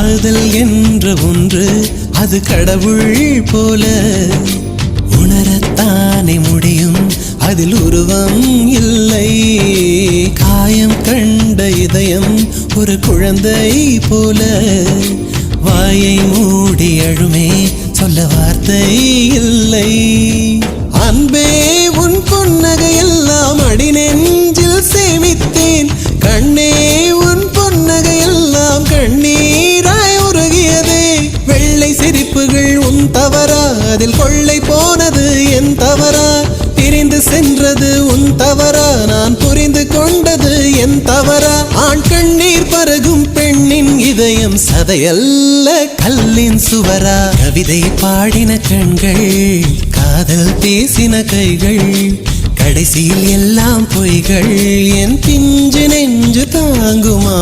காதல் என்ற ஒன்று அது கடவுள் போல உணரத்தானே முடியும், அதில் உருவம் இல்லை. காயம் கண்ட இதயம் ஒரு குழந்தை போல வாயை மூடி அழுமே, சொல்ல வார்த்தை இல்லை. அன்பே உன் புன்னகை எல்லாம் அடி நெஞ்சில் சேமித்தேன், கண்ணே உன் புன்னகை எல்லாம் கண்ணீராய் உருகியதே. வெள்ளை சிரிப்புகள் உன் தவறா, அதில் கொள்ளை போனது என் தவறா? பிரிந்து சென்றது உன் தவறா, நான் புரிந்து கொண்டது என் தவறா? ஆண் கண்ணீர் பருகும் பெண்ணின் இதயம் சதையல்ல கல்லின் சுவரா? கவிதை பாடின கண்கள், காதல் பேசின கைகள், கடைசியில் எல்லாம் பொய்கள். என் பிஞ்சு நெஞ்சு தாங்குமா?